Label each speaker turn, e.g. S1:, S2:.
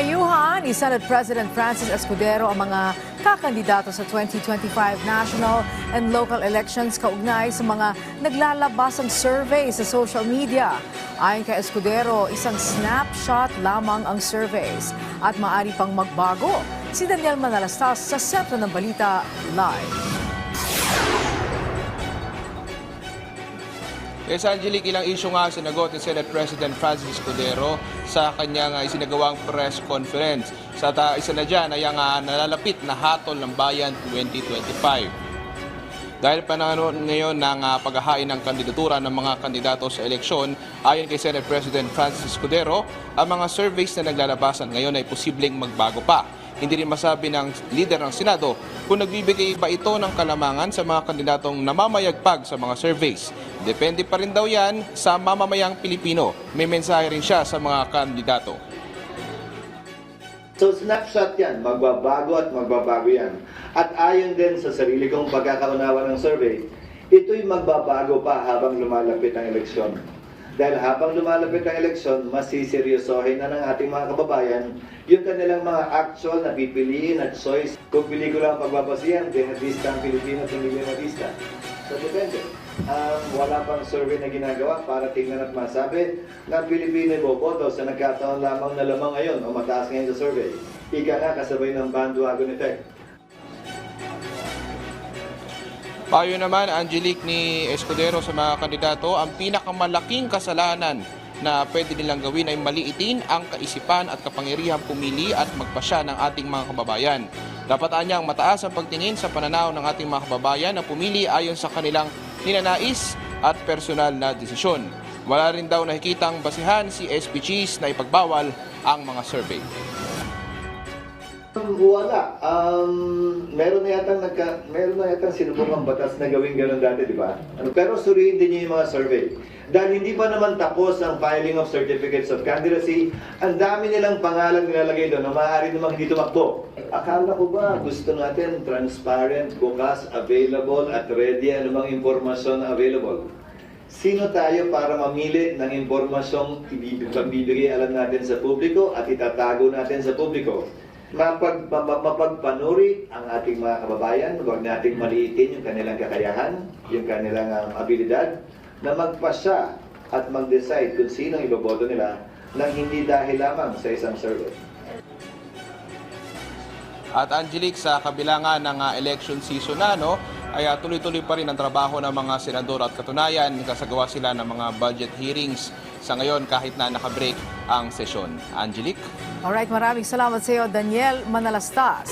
S1: Pinayuhan ni Senate President Francis Escudero ang mga kakandidato sa 2025 national and local elections kaugnay sa mga naglalabasang survey sa social media. Ayon kay Escudero, isang snapshot lamang ang surveys at maaari pang magbago. Si Daniel Manalastas sa Sentro ng Balita Live.
S2: Yes, Angelique, ilang isyu nga sinagot ni Senate President Francis Escudero sa kanyang isinagawang press conference. Sa isa na dyan ay ang nalalapit na hatol ng bayan 2025. Dahil panahon ngayon ng paghahain ng kandidatura ng mga kandidato sa eleksyon, ayon kay Senate President Francis Escudero, ang mga surveys na naglalabasan ngayon ay posibleng magbago pa. Hindi rin masabi ng leader ng Senado kung nagbibigay ba ito ng kalamangan sa mga kandidatong namamayagpag sa mga surveys. Depende pa rin daw yan sa mamamayang Pilipino. May mensahe rin siya sa mga kandidato.
S3: So snapshot yan, magbabago at magbabago yan. At ayon din sa sarili kong pagkakaunawa ng survey, ito'y magbabago pa habang lumalapit ang eleksyon. Dahil habang lumalapit ang eleksyon, mas siseryosohin na ng ating mga kababayan yung kanilang mga actual na pipiliin at choice. Kung pelikula ang pagbabasihan, jihadista ang Pilipino at hindi jihadista. So depende. Wala pang survey na ginagawa para tingnan at masabi na Pilipino ay boboto sa nagkataon lamang na lamang ngayon o mataas ngayon sa survey. Ika nga kasabay ng bandwagon effect.
S2: Payo naman, Angelique, ni Escudero sa mga kandidato, ang pinakamalaking kasalanan na pwede nilang gawin ay maliitin ang kaisipan at kapangyarihang pumili at magpasya ng ating mga kababayan. Dapat anyang mataas ang pagtingin sa pananaw ng ating mga kababayan na pumili ayon sa kanilang ninanais at personal na desisyon. Wala rin daw nakikitang basihan si SP Cheese na ipagbawal ang mga survey.
S3: Wala. Meron na yatang sinubukang batas na gawin gano'n dati, di ba? Pero suriin din niyo yung mga survey. Dahil hindi pa naman tapos ang filing of certificates of candidacy, ang dami nilang pangalan nilalagay doon na maaari namang hindi tumakbo. Akala ko ba gusto natin transparent, bukas, available at ready anumang impormasyon na available? Sino tayo para mamili ng impormasyong ibibigay alam natin sa publiko at itatago natin sa publiko? Mapagpanuri ang ating mga kababayan, huwag nating maliitin yung kanilang kakayahan, yung kanilang abilidad, na magpasya at mag-decide kung sino iboboto nila nang hindi dahil lamang sa isang survey.
S2: At Angelique, sa kabila nga ng election season na, ay tuloy-tuloy pa rin ang trabaho ng mga senador at katunayan, kasagawa sila ng mga budget hearings sa ngayon kahit na nakabreak ang sesyon. Angelique?
S1: Alright, maraming salamat sa iyo, Daniel Manalastas.